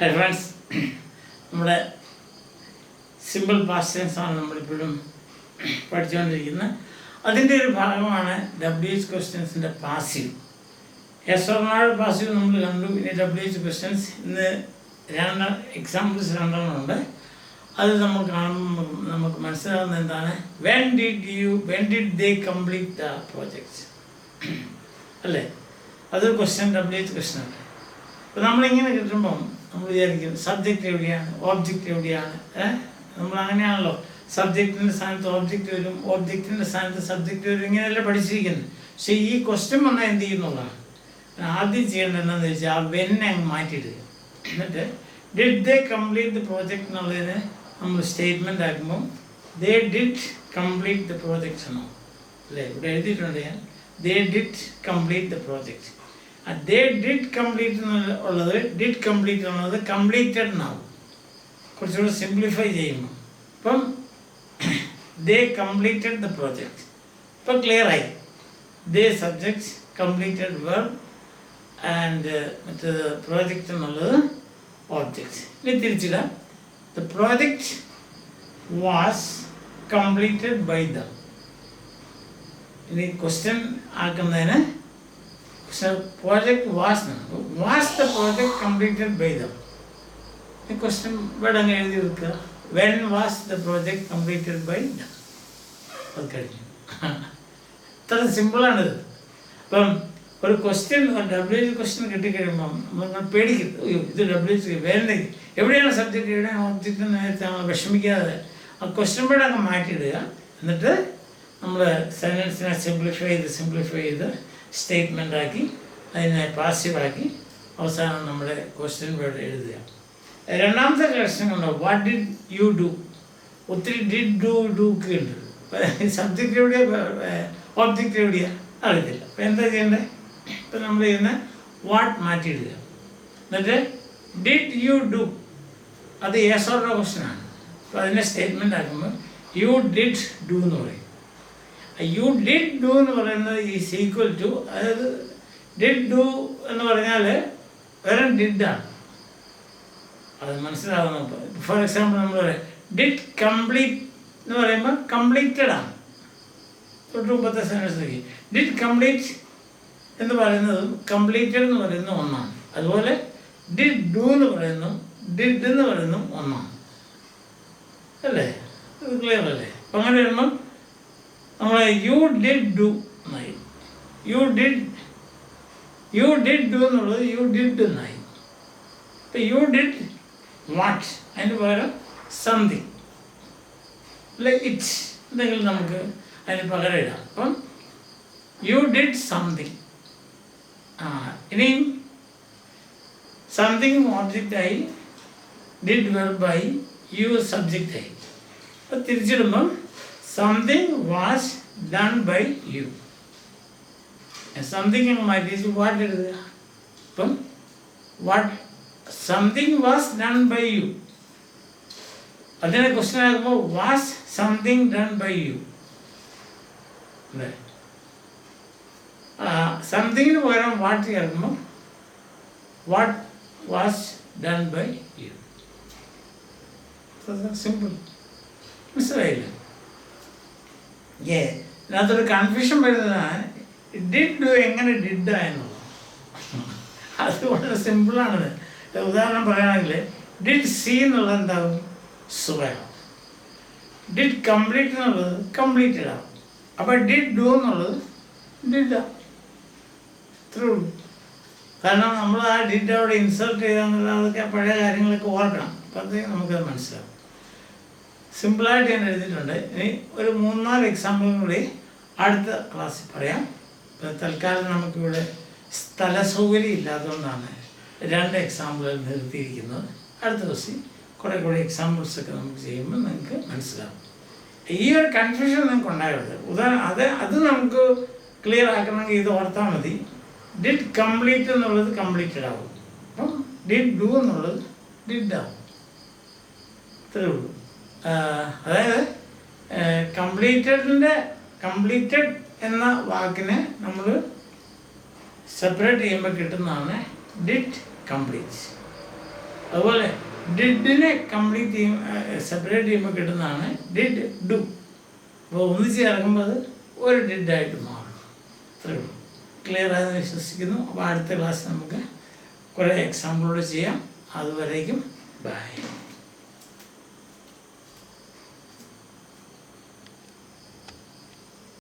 Hi friends, നമ്മുടെ simple past tense ആണ് നമ്മളിപ്പോഴും പഠിച്ചുകൊണ്ടിരിക്കുന്നത്. അതിൻ്റെ ഒരു ഭാഗമാണ് WH ക്വസ്റ്റ്യൻസിൻ്റെ passive. Yes or no passive നമ്മൾ കണ്ടു. ഇനി WH ക്വസ്റ്റ്യൻസ് ഇന്ന് എക്സാമ്പിൾസ് രണ്ടെണ്ണമുണ്ട്. അത് നമ്മൾ കാണുമ്പോൾ നമുക്ക് മനസ്സിലാകുന്നത് എന്താണ്? When did they complete the projects അല്ലേ? അതൊരു ക്വസ്റ്റ്യൻ, WH ക്വസ്റ്റ്യൻ അല്ലേ? അപ്പോൾ നമ്മളിങ്ങനെ കിട്ടുമ്പം നമ്മൾ വിചാരിക്കും സബ്ജക്റ്റ് എവിടെയാണ്, ഓബ്ജക്റ്റ് എവിടെയാണ്. നമ്മൾ അങ്ങനെയാണല്ലോ, സബ്ജക്റ്റിൻ്റെ സ്ഥാനത്ത് ഓബ്ജക്റ്റ് വരും, ഓബ്ജക്റ്റിൻ്റെ സ്ഥാനത്ത് സബ്ജക്റ്റ് വരും, ഇങ്ങനെയല്ലേ പഠിച്ചിരിക്കുന്നത്. പക്ഷേ ഈ ക്വസ്റ്റ്യൻ വന്നാൽ എന്ത് ചെയ്യുന്നുള്ളതാണ് ആദ്യം ചെയ്യേണ്ടത് എന്താണെന്ന് വെച്ചാൽ ആ വെന്നെ അങ്ങ് മാറ്റിയിടുക. എന്നിട്ട് did they complete the project എന്നുള്ളതിന് നമ്മൾ സ്റ്റേറ്റ്മെൻ്റ് ആക്കുമ്പം they did complete the project എന്നോ അല്ലേ? ഇവിടെ എഴുതിയിട്ടുണ്ട് ഞാൻ, they did complete the project. They did complete എന്നുള്ളത്, ഡിഡ് കംപ്ലീറ്റ് എന്നുള്ളത് കംപ്ലീറ്റഡ് എന്നാവും കുറച്ചുകൂടെ സിംപ്ലിഫൈ ചെയ്യുമ്പോൾ. ഇപ്പം ദേ കംപ്ലീറ്റഡ് ദ പ്രോജക്റ്റ്, ഇപ്പം ക്ലിയറായി. They subject, completed verb, and മറ്റേത് പ്രോജക്റ്റ് എന്നുള്ളത് ഓബ്ജക്റ്റ്. ഇനി തിരിച്ചിടാം. The project was completed by the. ഇനി ക്വസ്റ്റ്യൻ ആക്കുന്നതിന് project was the project completed by them? The question ഇവിടെ അങ്ങ് എഴുതി വെക്കുക. When was the project completed by them? അത് കഴിഞ്ഞു. ഇത്ര സിമ്പിളാണിത്. അപ്പം ഒരു ക്വസ്റ്റ്യൻ, WH ക്വസ്റ്റ്യൻ കിട്ടിക്കഴിയുമ്പം നമ്മൾ പേടിക്കരുത്. അയ്യോ ഇത് WH വേറെ എവിടെയാണ് സബ്ജക്റ്റ്, എവിടെയാണ് ഓബ്ജക്റ്റ് എന്ന് നേരത്തെ നമ്മൾ വിഷമിക്കാതെ ആ ക്വസ്റ്റ്യൻ വേർഡ് അങ്ങ് മാറ്റിയിടുക. എന്നിട്ട് നമ്മൾ സെൻറ്റൻസിനെ സിംപ്ലിഫൈ ചെയ്ത് സ്റ്റേറ്റ്മെൻ്റ് ആക്കി അതിനെ പാസീവാക്കി അവസാനം നമ്മുടെ ക്വസ്റ്റ്യൻ വേർഡ് എഴുതുക. രണ്ടാമത്തെ ക്വസ്റ്റ്യൻ ഉണ്ടോ, വാട്ട് ഡിഡ് യു ഡു? ഒത്തിരി ഡിഡ് ഡു ഒക്കെ ഉണ്ട്. സബ്ജക്റ്റ് എവിടെയാണ്, ഓബ്ജക്റ്റ് എവിടെയാണ് അറിയത്തില്ല. അപ്പോൾ എന്താ ചെയ്യേണ്ടത്? ഇപ്പം നമ്മൾ ചെയ്യുന്ന വാട്ട് മാറ്റിയിടുക. എന്നിട്ട് ഡിഡ് യു ഡു, അത് യെസ് ഓർ നോ ക്വസ്റ്റ്യനാണ്. അപ്പോൾ അതിനെ സ്റ്റേറ്റ്മെൻ്റ് ആക്കുമ്പോൾ യു ഡിഡ് ഡു എന്ന് പറയും. യു ഡിഡ് ഡു എന്ന് പറയുന്നത് ഈസ് ഈക്വൽ ടു, അതായത് ഡിഡ് ഡു എന്ന് പറഞ്ഞാൽ വേറെ ഡിഡാണ്. അത് മനസ്സിലാകുന്നു. ഫോർ എക്സാമ്പിൾ നമ്മൾ പറയാം ഡിഡ് കംപ്ലീറ്റ് എന്ന് പറയുമ്പോൾ കംപ്ലീറ്റഡ് ആണ്. തൊട്ട് മുമ്പത്തെ സെൻറ്റൻസ് നോക്കി, ഡിഡ് കംപ്ലീറ്റ് എന്ന് പറയുന്നതും കംപ്ലീറ്റഡ് എന്ന് പറയുന്നത് ഒന്നാണ്. അതുപോലെ ഡിഡ് ഡു എന്ന് പറയുന്നതും ഡിഡ് എന്ന് പറയുന്നതും ഒന്നാണ് അല്ലേ? അത് ക്ലിയർ അല്ലേ? അപ്പം അങ്ങനെ വരുമ്പം നമ്മൾ യു ഡിഡ് ഡു എന്നായി. യു ഡിഡ് ഡു എന്നുള്ളത് യു ഡിഡ് എന്നായി. ഇപ്പം യു ഡിഡ് വാട്ട്, അതിന് പകരം സംതിങ് അല്ലെ ഇറ്റ് എന്തെങ്കിലും നമുക്ക് അതിന് പകരം ഇടാം. അപ്പം യു ഡിഡ് സംതിങ്. ഇനിയും സംതിങ് ഓബ്ജക്റ്റായി, ഡിഡ് വെർബായി, യു സബ്ജക്റ്റായി. അപ്പം തിരിച്ചിടുമ്പം something was done by you. Something in my case, what did it? What something was done by you. Then a question about was something done by you? Something in what you are, what was done by you. So that's simple. Mr. അതിനകത്തൊരു confusion വരുന്നതാണ് did do എങ്ങനെ did എന്നുള്ളത്. അത് വളരെ സിമ്പിളാണത്. ഉദാഹരണം പറയുകയാണെങ്കിൽ did C എന്നുള്ളത് എന്താകും, സ്വയം. ഡിഡ് കംപ്ലീറ്റ് എന്നുള്ളത് കംപ്ലീറ്റഡ് ആകും. അപ്പോൾ ഡിഡ് ഡു എന്നുള്ളത് ഡിഡാകും. ഇത്രേ ഉള്ളൂ. കാരണം നമ്മൾ ആ ഡിഡ് അവിടെ ഇൻസൾട്ട് ചെയ്താൽ അതൊക്കെ പഴയ കാര്യങ്ങളൊക്കെ ഓർക്കണം. അപ്പം അത് നമുക്കത് മനസ്സിലാവും. സിമ്പിളായിട്ട് ഞാൻ എഴുതിയിട്ടുണ്ട്. ഇനി ഒരു 3-4 എക്സാമ്പിളും കൂടി അടുത്ത ക്ലാസ്സിൽ പറയാം. തൽക്കാലം നമുക്കിവിടെ സ്ഥല സൗകര്യം ഇല്ലാത്തതുകൊണ്ടാണ് 2 എക്സാമ്പിളുകൾ നിർത്തിയിരിക്കുന്നത്. അടുത്ത ദിവസം കുറേ കൂടി എക്സാമ്പിൾസൊക്കെ നമുക്ക് ചെയ്യുമ്പോൾ നിങ്ങൾക്ക് മനസ്സിലാവും. ഈ ഒരു കൺഫ്യൂഷൻ നിങ്ങൾക്ക് ഉണ്ടാകരുത്. അത് നമുക്ക് ക്ലിയർ ആക്കണമെങ്കിൽ ഇത് ഓർത്താൽ മതി. ഡിഡ് കംപ്ലീറ്റ് എന്നുള്ളത് കംപ്ലീറ്റഡ് ആവും. അപ്പം ഡിഡ് ഡു എന്നുള്ളത് ഡിഡ് ആവും. ഇത്രയേ ഉള്ളൂ. അതായത് കംപ്ലീറ്റഡ് എന്ന വാക്കിനെ നമ്മൾ സെപ്പറേറ്റ് ചെയ്യുമ്പോൾ കിട്ടുന്നതാണ് ഡിഡ് കംപ്ലീറ്റ്. അതുപോലെ ഡിഡിനെ കംപ്ലീറ്റ് ചെയ്യും, സെപ്പറേറ്റ് ചെയ്യുമ്പോൾ കിട്ടുന്നതാണ് ഡിഡ് ഡു. അപ്പോൾ ഒന്നിച്ച് ഇറങ്ങുമ്പോൾ അത് ഒരു ഡിഡായിട്ട് മാറും. അത്രേ ഉള്ളൂ. ക്ലിയർ ആയെന്ന് വിശ്വസിക്കുന്നു. അപ്പോൾ അടുത്ത ക്ലാസ് നമുക്ക് കുറേ എക്സാമ്പിളോട് ചെയ്യാം. അതുവരേക്കും ബൈ.